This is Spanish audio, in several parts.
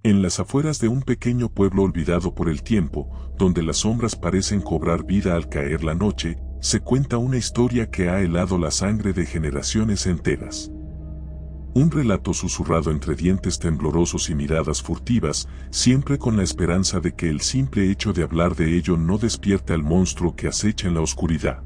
En las afueras de un pequeño pueblo olvidado por el tiempo, donde las sombras parecen cobrar vida al caer la noche, se cuenta una historia que ha helado la sangre de generaciones enteras. Un relato susurrado entre dientes temblorosos y miradas furtivas, siempre con la esperanza de que el simple hecho de hablar de ello no despierte al monstruo que acecha en la oscuridad.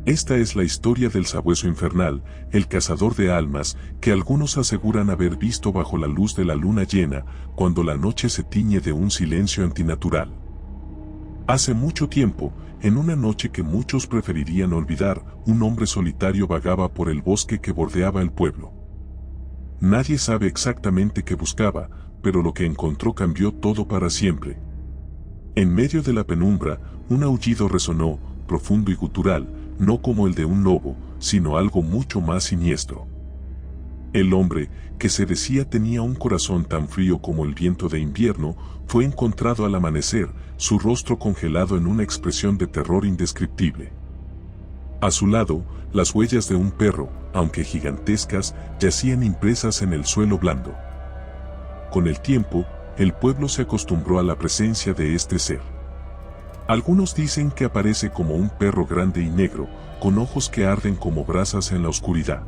Esta es la historia del sabueso infernal, el cazador de almas, que algunos aseguran haber visto bajo la luz de la luna llena, cuando la noche se tiñe de un silencio antinatural. Hace mucho tiempo, en una noche que muchos preferirían olvidar, un hombre solitario vagaba por el bosque que bordeaba el pueblo. Nadie sabe exactamente qué buscaba, pero lo que encontró cambió todo para siempre. En medio de la penumbra, un aullido resonó, profundo y gutural, no como el de un lobo, sino algo mucho más siniestro. El hombre, que se decía tenía un corazón tan frío como el viento de invierno, fue encontrado al amanecer, su rostro congelado en una expresión de terror indescriptible. A su lado, las huellas de un perro, aunque gigantescas, yacían impresas en el suelo blando. Con el tiempo, el pueblo se acostumbró a la presencia de este ser. Algunos dicen que aparece como un perro grande y negro, con ojos que arden como brasas en la oscuridad.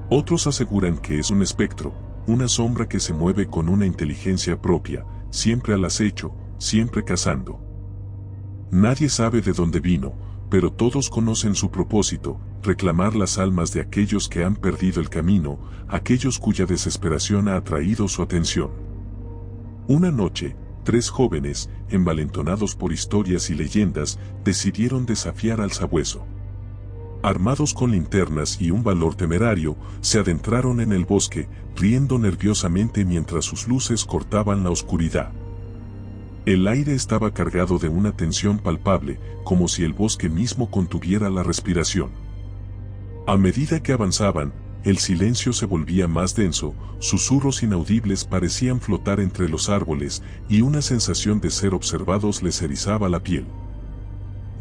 Otros aseguran que es un espectro, una sombra que se mueve con una inteligencia propia, siempre al acecho, siempre cazando. Nadie sabe de dónde vino, pero todos conocen su propósito, reclamar las almas de aquellos que han perdido el camino, aquellos cuya desesperación ha atraído su atención. Una noche, 3 jóvenes, envalentonados por historias y leyendas, decidieron desafiar al sabueso. Armados con linternas y un valor temerario, se adentraron en el bosque, riendo nerviosamente mientras sus luces cortaban la oscuridad. El aire estaba cargado de una tensión palpable, como si el bosque mismo contuviera la respiración. A medida que avanzaban, el silencio se volvía más denso, susurros inaudibles parecían flotar entre los árboles, y una sensación de ser observados les erizaba la piel.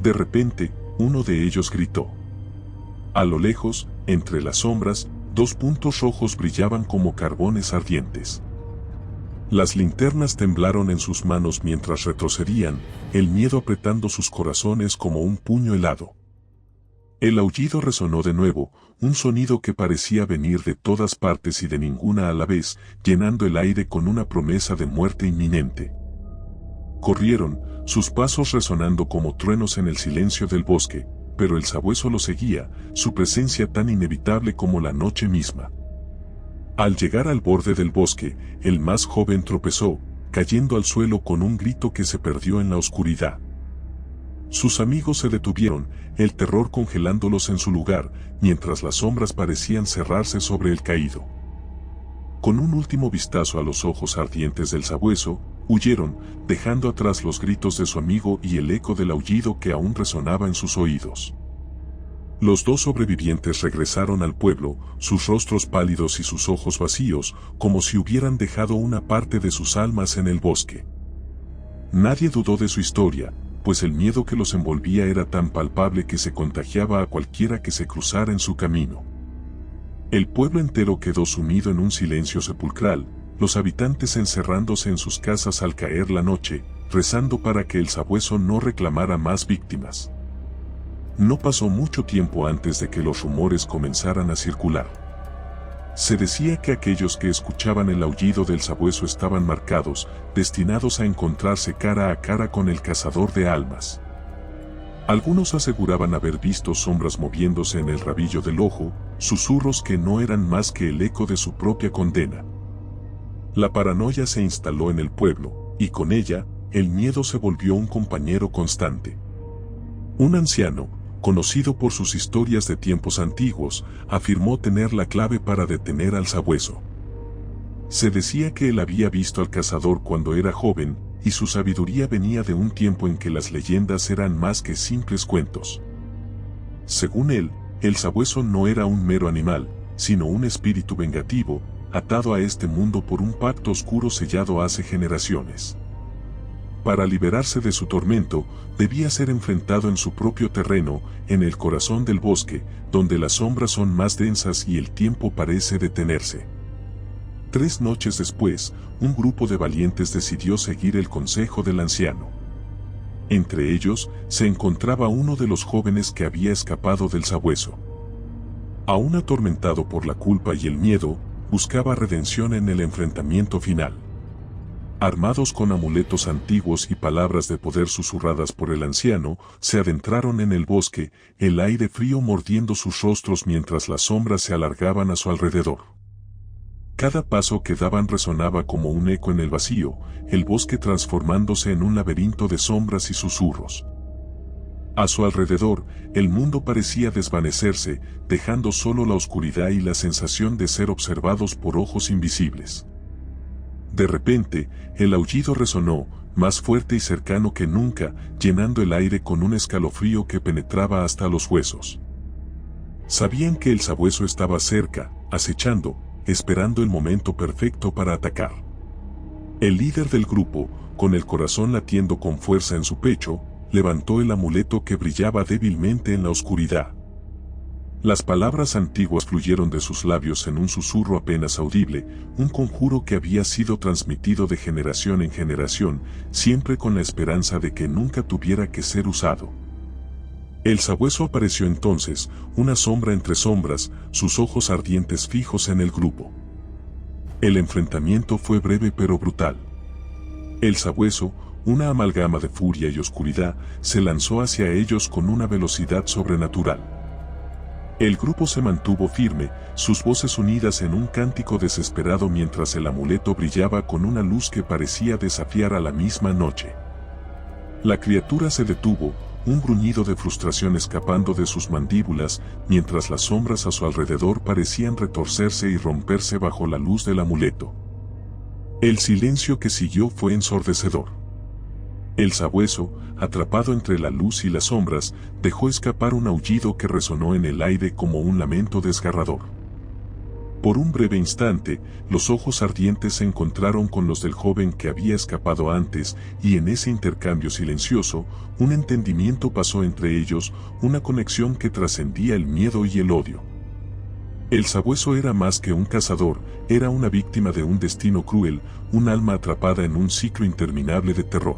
De repente, uno de ellos gritó. A lo lejos, entre las sombras, 2 puntos rojos brillaban como carbones ardientes. Las linternas temblaron en sus manos mientras retrocedían, el miedo apretando sus corazones como un puño helado. El aullido resonó de nuevo, un sonido que parecía venir de todas partes y de ninguna a la vez, llenando el aire con una promesa de muerte inminente. Corrieron, sus pasos resonando como truenos en el silencio del bosque, pero el sabueso lo seguía, su presencia tan inevitable como la noche misma. Al llegar al borde del bosque, el más joven tropezó, cayendo al suelo con un grito que se perdió en la oscuridad. Sus amigos se detuvieron, el terror congelándolos en su lugar, mientras las sombras parecían cerrarse sobre el caído. Con un último vistazo a los ojos ardientes del sabueso, huyeron, dejando atrás los gritos de su amigo y el eco del aullido que aún resonaba en sus oídos. Los 2 sobrevivientes regresaron al pueblo, sus rostros pálidos y sus ojos vacíos, como si hubieran dejado una parte de sus almas en el bosque. Nadie dudó de su historia, pues el miedo que los envolvía era tan palpable que se contagiaba a cualquiera que se cruzara en su camino. El pueblo entero quedó sumido en un silencio sepulcral, los habitantes encerrándose en sus casas al caer la noche, rezando para que el sabueso no reclamara más víctimas. No pasó mucho tiempo antes de que los rumores comenzaran a circular. Se decía que aquellos que escuchaban el aullido del sabueso estaban marcados, destinados a encontrarse cara a cara con el cazador de almas. Algunos aseguraban haber visto sombras moviéndose en el rabillo del ojo, susurros que no eran más que el eco de su propia condena. La paranoia se instaló en el pueblo, y con ella, el miedo se volvió un compañero constante. Un anciano, conocido por sus historias de tiempos antiguos, afirmó tener la clave para detener al sabueso. Se decía que él había visto al cazador cuando era joven, y su sabiduría venía de un tiempo en que las leyendas eran más que simples cuentos. Según él, el sabueso no era un mero animal, sino un espíritu vengativo, atado a este mundo por un pacto oscuro sellado hace generaciones. Para liberarse de su tormento, debía ser enfrentado en su propio terreno, en el corazón del bosque, donde las sombras son más densas y el tiempo parece detenerse. 3 noches después, un grupo de valientes decidió seguir el consejo del anciano. Entre ellos, se encontraba uno de los jóvenes que había escapado del sabueso. Aún atormentado por la culpa y el miedo, buscaba redención en el enfrentamiento final. Armados con amuletos antiguos y palabras de poder susurradas por el anciano, se adentraron en el bosque, el aire frío mordiendo sus rostros mientras las sombras se alargaban a su alrededor. Cada paso que daban resonaba como un eco en el vacío, el bosque transformándose en un laberinto de sombras y susurros. A su alrededor, el mundo parecía desvanecerse, dejando solo la oscuridad y la sensación de ser observados por ojos invisibles. De repente, el aullido resonó, más fuerte y cercano que nunca, llenando el aire con un escalofrío que penetraba hasta los huesos. Sabían que el sabueso estaba cerca, acechando, esperando el momento perfecto para atacar. El líder del grupo, con el corazón latiendo con fuerza en su pecho, levantó el amuleto que brillaba débilmente en la oscuridad. Las palabras antiguas fluyeron de sus labios en un susurro apenas audible, un conjuro que había sido transmitido de generación en generación, siempre con la esperanza de que nunca tuviera que ser usado. El sabueso apareció entonces, una sombra entre sombras, sus ojos ardientes fijos en el grupo. El enfrentamiento fue breve pero brutal. El sabueso, una amalgama de furia y oscuridad, se lanzó hacia ellos con una velocidad sobrenatural. El grupo se mantuvo firme, sus voces unidas en un cántico desesperado mientras el amuleto brillaba con una luz que parecía desafiar a la misma noche. La criatura se detuvo, un gruñido de frustración escapando de sus mandíbulas, mientras las sombras a su alrededor parecían retorcerse y romperse bajo la luz del amuleto. El silencio que siguió fue ensordecedor. El sabueso, atrapado entre la luz y las sombras, dejó escapar un aullido que resonó en el aire como un lamento desgarrador. Por un breve instante, los ojos ardientes se encontraron con los del joven que había escapado antes, y en ese intercambio silencioso, un entendimiento pasó entre ellos, una conexión que trascendía el miedo y el odio. El sabueso era más que un cazador, era una víctima de un destino cruel, un alma atrapada en un ciclo interminable de terror.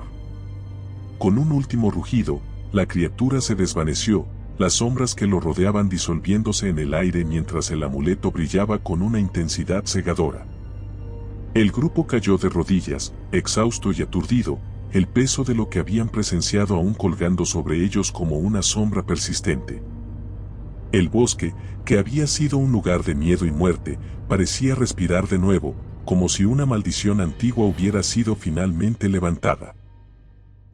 Con un último rugido, la criatura se desvaneció, las sombras que lo rodeaban disolviéndose en el aire mientras el amuleto brillaba con una intensidad cegadora. El grupo cayó de rodillas, exhausto y aturdido, el peso de lo que habían presenciado aún colgando sobre ellos como una sombra persistente. El bosque, que había sido un lugar de miedo y muerte, parecía respirar de nuevo, como si una maldición antigua hubiera sido finalmente levantada.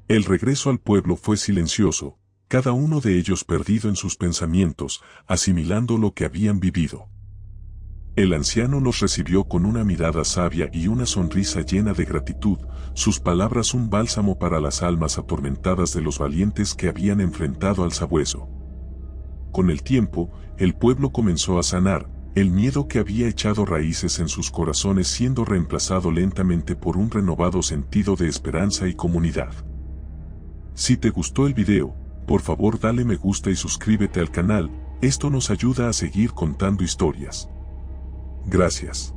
El regreso al pueblo fue silencioso, cada uno de ellos perdido en sus pensamientos, asimilando lo que habían vivido. El anciano los recibió con una mirada sabia y una sonrisa llena de gratitud, sus palabras un bálsamo para las almas atormentadas de los valientes que habían enfrentado al sabueso. Con el tiempo, el pueblo comenzó a sanar, el miedo que había echado raíces en sus corazones siendo reemplazado lentamente por un renovado sentido de esperanza y comunidad. Si te gustó el video, por favor dale me gusta y suscríbete al canal, esto nos ayuda a seguir contando historias. Gracias.